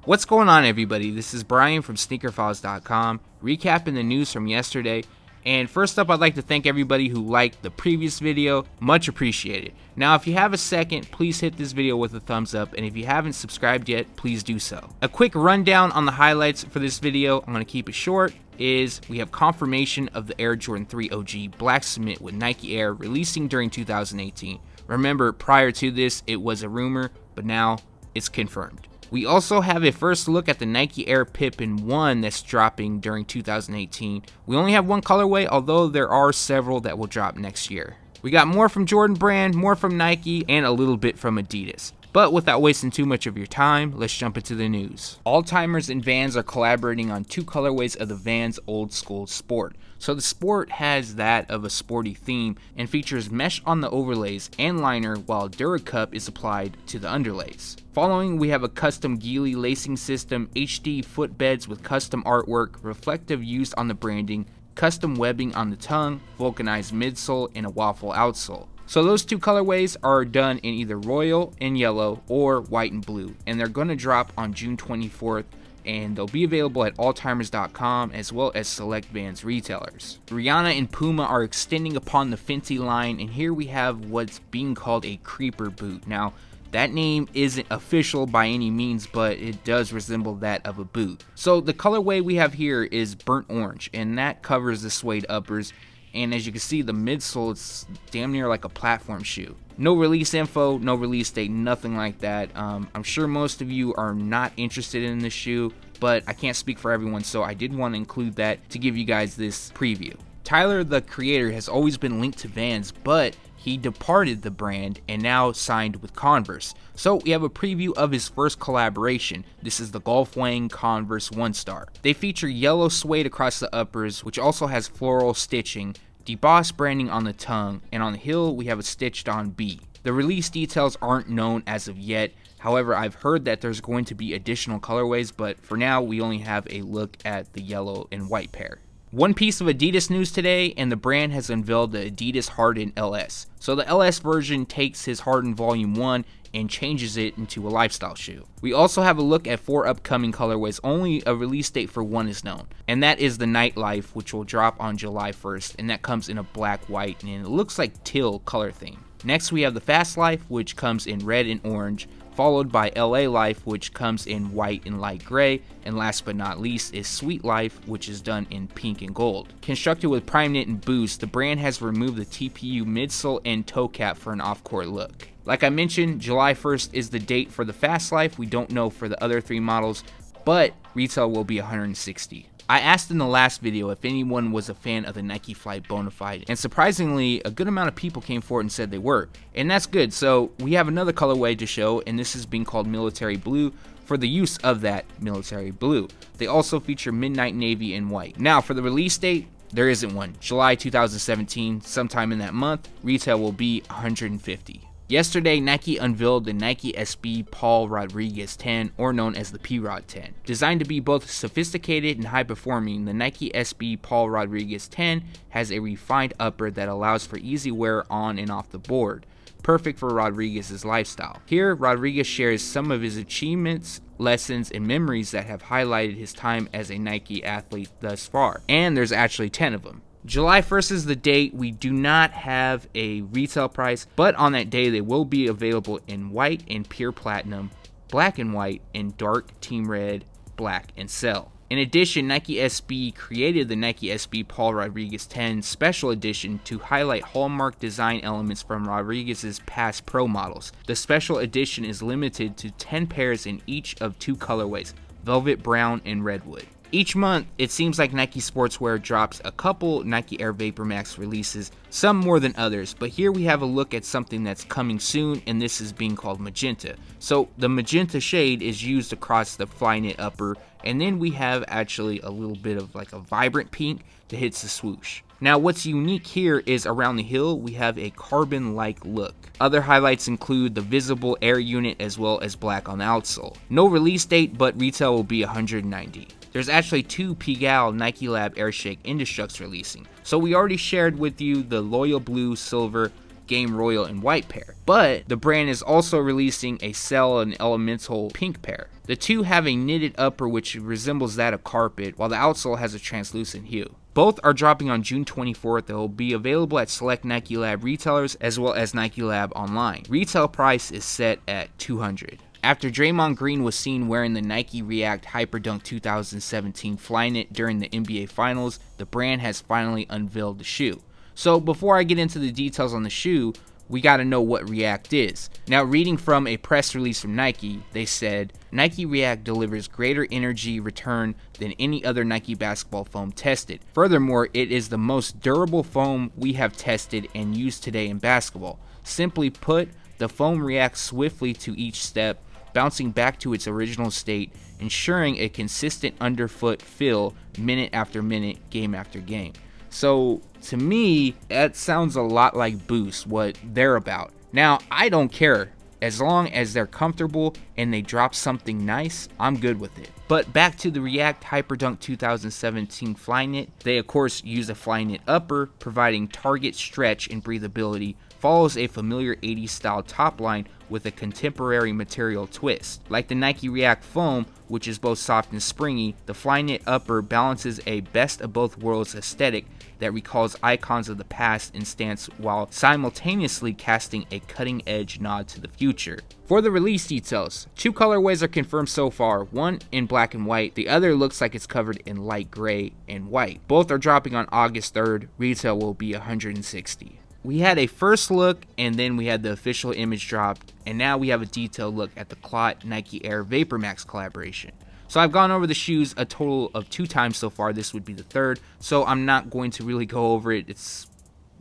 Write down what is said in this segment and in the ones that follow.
What's going on, everybody? This is Brian from sneakerfiles.com, recapping the news from yesterday. And first up, I'd like to thank everybody who liked the previous video. Much appreciated. Now, if you have a second, please hit this video with a thumbs up, and if you haven't subscribed yet, please do so. A quick rundown on the highlights for this video, I'm going to keep it short, is we have confirmation of the Air Jordan 3 OG Black Cement with Nike Air releasing during 2018. Remember, prior to this, it was a rumor, but now it's confirmed. We also have a first look at the Nike Air Pippen 1 that's dropping during 2018. We only have one colorway, although there are several that will drop next year. We got more from Jordan Brand, more from Nike, and a little bit from Adidas. But without wasting too much of your time, let's jump into the news. Alltimers and Vans are collaborating on two colorways of the Vans Old School Sport. So the Sport has that of a sporty theme and features mesh on the overlays and liner, while DuraCup is applied to the underlays. Following, we have a custom Geely lacing system, HD footbeds with custom artwork, reflective used on the branding, custom webbing on the tongue, vulcanized midsole, and a waffle outsole. So those two colorways are done in either royal and yellow or white and blue, and they're going to drop on June 24th, and they'll be available at alltimers.com as well as select Vans retailers. Rihanna and Puma are extending upon the Fenty line, and here we have what's being called a creeper boot. Now, that name isn't official by any means, but it does resemble that of a boot. So the colorway we have here is burnt orange, and that covers the suede uppers. And as you can see, the midsole is damn near like a platform shoe. No release info, no release date, nothing like that. I'm sure most of you are not interested in this shoe, but I can't speak for everyone, so I did want to include that to give you guys this preview. Tyler, the creator, has always been linked to Vans, but he departed the brand and now signed with Converse. So we have a preview of his first collaboration. This is the Golf Wang Converse 1-Star. They feature yellow suede across the uppers, which also has floral stitching, debossed branding on the tongue, and on the heel we have a stitched on B. The release details aren't known as of yet. However, I've heard that there's going to be additional colorways, but for now we only have a look at the yellow and white pair. One piece of Adidas news today, and the brand has unveiled the Adidas Harden LS. So the LS version takes his Harden Volume 1 and changes it into a lifestyle shoe. We also have a look at 4 upcoming colorways. Only a release date for one is known, and that is the Nightlife, which will drop on July 1st, and that comes in a black, white, and it looks like teal color theme. Next we have the Fast Life, which comes in red and orange, followed by LA Life, which comes in white and light gray, and last but not least is Sweet Life, which is done in pink and gold. Constructed with Prime Knit and Boost, the brand has removed the TPU midsole and toe cap for an off-court look. Like I mentioned, July 1st is the date for the Fast Life. We don't know for the other 3 models, but retail will be $160. I asked in the last video if anyone was a fan of the Nike Flight Bonafide, and surprisingly, a good amount of people came forward and said they were, and that's good. So we have another colorway to show, and this is being called Military Blue for the use of that military blue. They also feature Midnight Navy and white. Now for the release date, there isn't one. July 2017, sometime in that month, retail will be $150. Yesterday, Nike unveiled the Nike SB Paul Rodriguez 10, or known as the P-Rod 10. Designed to be both sophisticated and high-performing, the Nike SB Paul Rodriguez 10 has a refined upper that allows for easy wear on and off the board, perfect for Rodriguez's lifestyle. Here, Rodriguez shares some of his achievements, lessons, and memories that have highlighted his time as a Nike athlete thus far, and there's actually 10 of them. July 1st is the date. We do not have a retail price, but on that day they will be available in white and pure platinum, black and white, and dark team red, black, and cell. In addition, Nike SB created the Nike SB Paul Rodriguez 10 Special Edition to highlight hallmark design elements from Rodriguez's past pro models. The Special Edition is limited to 10 pairs in each of 2 colorways, Velvet Brown and Redwood. Each month, it seems like Nike Sportswear drops a couple Nike Air VaporMax releases, some more than others, but here we have a look at something that's coming soon, and this is being called Magenta. So the magenta shade is used across the Flyknit upper, and then we have actually a little bit of like a vibrant pink that hits the swoosh. Now what's unique here is around the heel we have a carbon-like look. Other highlights include the visible air unit as well as black on the outsole. No release date, but retail will be $190. There's actually 2 Pigalle Nike Lab Airshake Indestructs releasing. So we already shared with you the Loyal Blue, Silver, Game Royal and white pair. But the brand is also releasing a Cell and Elemental pink pair. The two have a knitted upper which resembles that of carpet, while the outsole has a translucent hue. Both are dropping on June 24th. They will be available at select Nike Lab retailers as well as Nike Lab online. Retail price is set at $200. After Draymond Green was seen wearing the Nike React Hyperdunk 2017 Flyknit during the NBA Finals, the brand has finally unveiled the shoe. So before I get into the details on the shoe, we gotta know what React is. Now, reading from a press release from Nike, they said, Nike React delivers greater energy return than any other Nike basketball foam tested. Furthermore, it is the most durable foam we have tested and used today in basketball. Simply put, the foam reacts swiftly to each step, bouncing back to its original state, ensuring a consistent underfoot feel minute after minute, game after game. So to me, that sounds a lot like Boost, what they're about. Now, I don't care. As long as they're comfortable and they drop something nice, I'm good with it. But back to the React Hyperdunk 2017 Flyknit. They of course use a Flyknit upper, providing target stretch and breathability, follows a familiar 80s style top line with a contemporary material twist. Like the Nike React foam, which is both soft and springy, the Flyknit upper balances a best of both worlds aesthetic that recalls icons of the past and stance while simultaneously casting a cutting edge nod to the future. For the release details, two colorways are confirmed so far, one in black and white, the other looks like it's covered in light gray and white. Both are dropping on August 3rd, retail will be $160. We had a first look and then we had the official image dropped, and now we have a detailed look at the Clot Nike Air VaporMax collaboration. So I've gone over the shoes a total of 2 times so far. This would be the 3rd, so I'm not going to really go over it. It's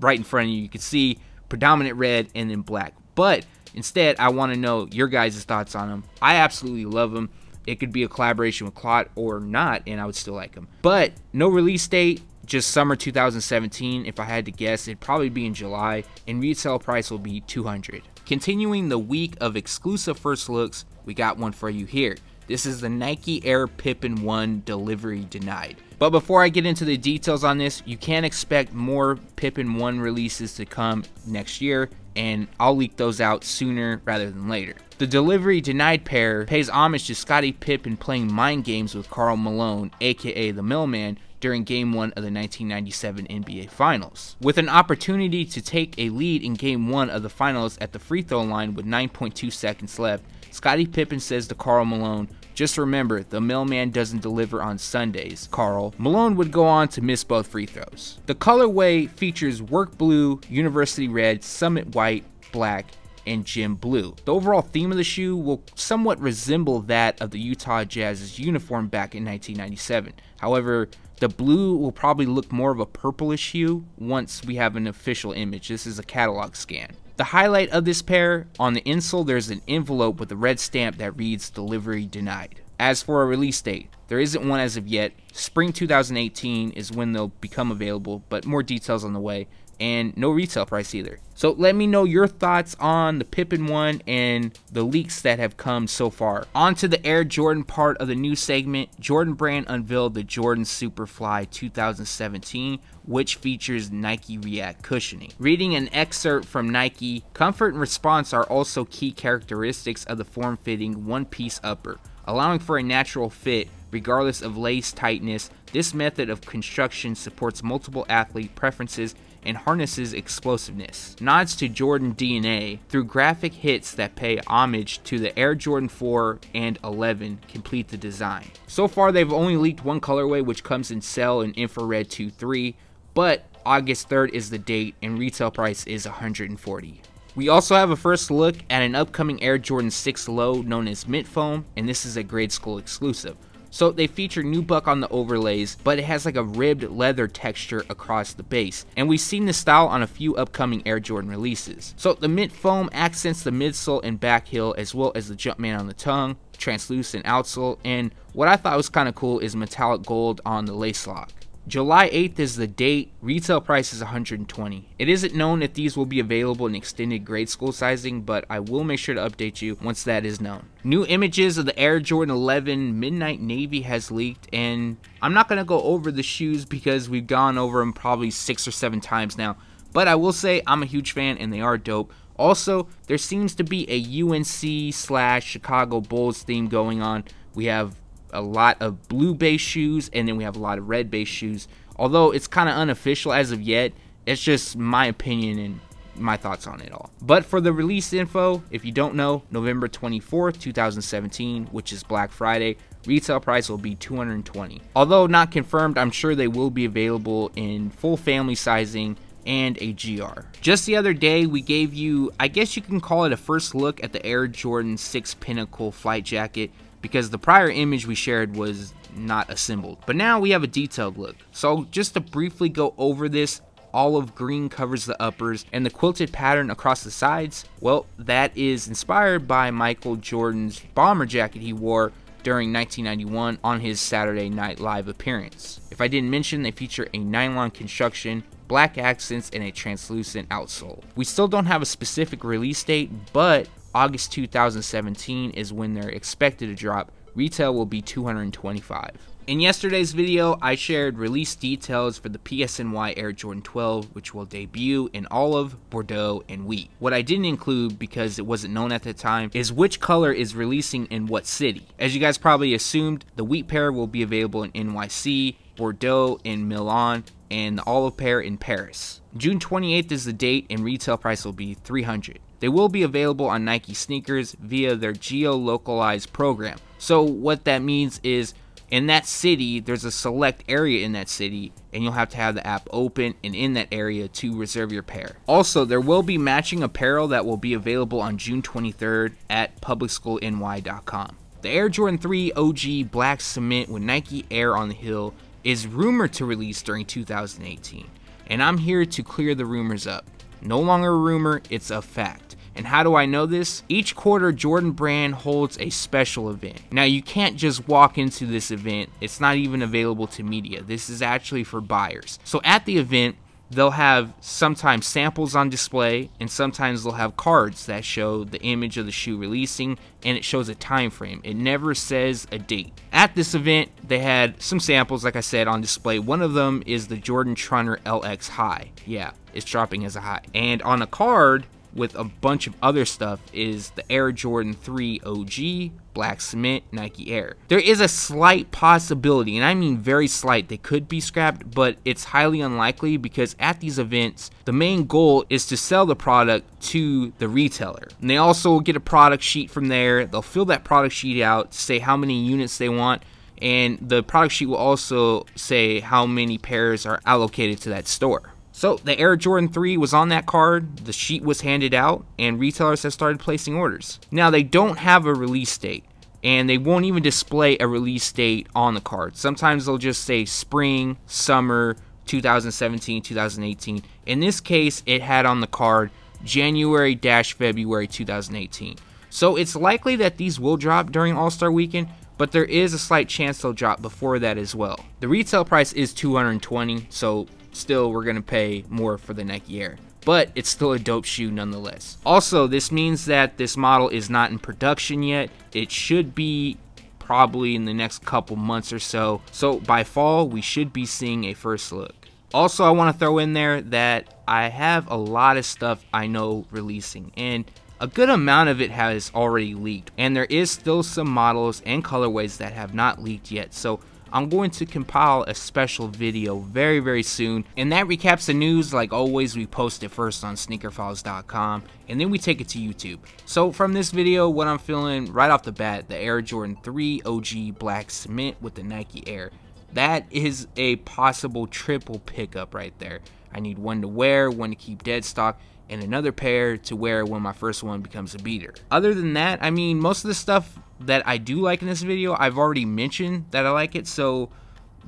right in front of you. You can see predominant red and then black. But instead, I want to know your guys' thoughts on them. I absolutely love them. It could be a collaboration with Clot or not, and I would still like them. But no release date, just summer 2017. If I had to guess, it'd probably be in July, and retail price will be $200. Continuing the week of exclusive first looks, we got one for you here. This is the Nike Air Pippen 1 delivery denied. But before I get into the details on this, you can expect more Pippen 1 releases to come next year, and I'll leak those out sooner rather than later. The delivery denied pair pays homage to Scottie Pippen playing mind games with Karl Malone, aka the Millman, during Game 1 of the 1997 NBA Finals. With an opportunity to take a lead in Game 1 of the Finals at the free throw line with 9.2 seconds left, Scottie Pippen says to Karl Malone, "Just remember, the Millman doesn't deliver on Sundays, Karl." Malone would go on to miss both free throws. The colorway features work blue, university red, summit white, black, and gym blue. The overall theme of the shoe will somewhat resemble that of the Utah Jazz's uniform back in 1997. However, the blue will probably look more of a purplish hue once we have an official image. This is a catalog scan. The highlight of this pair, on the insole there's an envelope with a red stamp that reads "Delivery Denied." As for a release date, there isn't one as of yet. Spring 2018 is when they'll become available, but more details on the way, and no retail price either. So let me know your thoughts on the Pippen 1 and the leaks that have come so far. On to the Air Jordan part of the news segment. Jordan Brand unveiled the Jordan Superfly 2017, which features Nike React cushioning. Reading an excerpt from Nike, comfort and response are also key characteristics of the form-fitting one-piece upper. Allowing for a natural fit, regardless of lace tightness, this method of construction supports multiple athlete preferences and harnesses explosiveness. Nods to Jordan DNA through graphic hits that pay homage to the Air Jordan 4 and 11 complete the design. So far they've only leaked one colorway, which comes in Cell and Infrared 2.3, but August 3rd is the date and retail price is $140. We also have a first look at an upcoming Air Jordan 6 Low known as Mint Foam, and this is a Grade School exclusive. So they feature nubuck on the overlays, but it has like a ribbed leather texture across the base, and we've seen this style on a few upcoming Air Jordan releases. So the Mint Foam accents the midsole and back heel, as well as the Jumpman on the tongue, translucent outsole, and what I thought was kind of cool is metallic gold on the lace lock. July 8th is the date. Retail price is $120. It isn't known if these will be available in extended grade school sizing, but I will make sure to update you once that is known. New images of the Air Jordan 11 Midnight Navy has leaked, and I'm not going to go over the shoes because we've gone over them probably 6 or 7 times now, But I will say I'm a huge fan and they are dope. Also, there seems to be a UNC/Chicago Bulls theme going on. We have a lot of blue base shoes and then we have a lot of red base shoes. Although it's kind of unofficial as of yet, it's just my opinion and my thoughts on it all. But for the release info, if you don't know, November 24th, 2017, which is Black Friday, retail price will be $220. Although not confirmed, I'm sure they will be available in full family sizing and a GR. Just the other day, we gave you, I guess you can call it a first look at the Air Jordan 6 Pinnacle flight jacket, because the prior image we shared was not assembled. But now we have a detailed look. So just to briefly go over this, olive green covers the uppers and the quilted pattern across the sides, well, that is inspired by Michael Jordan's bomber jacket he wore during 1991 on his Saturday Night Live appearance. If I didn't mention, they feature a nylon construction, black accents, and a translucent outsole. We still don't have a specific release date, but August 2017 is when they're expected to drop. Retail will be $225. In yesterday's video, I shared release details for the PSNY Air Jordan 12, which will debut in olive, Bordeaux, and wheat. What I didn't include, because it wasn't known at the time, is which color is releasing in what city. As you guys probably assumed, the wheat pair will be available in NYC, Bordeaux in Milan, and the olive pair in Paris. June 28th is the date and retail price will be $300. They will be available on Nike sneakers via their geo-localized program. So what that means is in that city, there's a select area in that city, and you'll have to have the app open and in that area to reserve your pair. Also, there will be matching apparel that will be available on June 23rd at publicschoolny.com. The Air Jordan 3 OG Black Cement with Nike Air on the heel is rumored to release during 2018, and I'm here to clear the rumors up. No longer a rumor, it's a fact. And how do I know this? Each quarter, Jordan Brand holds a special event. Now, you can't just walk into this event. It's not even available to media. This is actually for buyers. So at the event, they'll have sometimes samples on display, and sometimes they'll have cards that show the image of the shoe releasing, and it shows a time frame. It never says a date. At this event, they had some samples, like I said, on display. One of them is the Jordan Trunner LX High. Yeah, it's dropping as a high. And on a card with a bunch of other stuff is the Air Jordan 3 OG Black Cement Nike Air. There is a slight possibility, and I mean very slight, they could be scrapped, but it's highly unlikely because at these events, the main goal is to sell the product to the retailer. And they also will get a product sheet from there. They'll fill that product sheet out to say how many units they want, and the product sheet will also say how many pairs are allocated to that store. So the Air Jordan 3 was on that card, the sheet was handed out, and retailers have started placing orders. Now, they don't have a release date, and they won't even display a release date on the card. Sometimes they'll just say spring, summer, 2017, 2018. In this case, it had on the card January-February 2018. So it's likely that these will drop during All-Star Weekend, but there is a slight chance they'll drop before that as well. The retail price is $220, so still we're gonna pay more for the Nike Air, but it's still a dope shoe nonetheless. Also, this means that this model is not in production yet. It should be probably in the next couple months or so. So by fall, we should be seeing a first look. Also, I want to throw in there that I have a lot of stuff I know releasing, and a good amount of it has already leaked, and there is still some models and colorways that have not leaked yet. So I'm going to compile a special video very, very soon, and that recaps the news. Like always, we post it first on sneakerfiles.com, and then we take it to YouTube. So from this video, what I'm feeling right off the bat, the Air Jordan 3 OG Black Cement with the Nike Air. That is a possible triple pickup right there. I need one to wear, one to keep dead stock, and another pair to wear when my first one becomes a beater. Other than that, I mean, most of the stuff that I do like in this video, I've already mentioned that I like it, so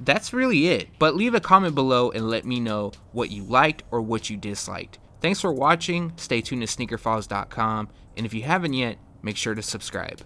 that's really it. But leave a comment below and let me know what you liked or what you disliked. Thanks for watching. Stay tuned to sneakerfiles.com, and if you haven't yet, make sure to subscribe.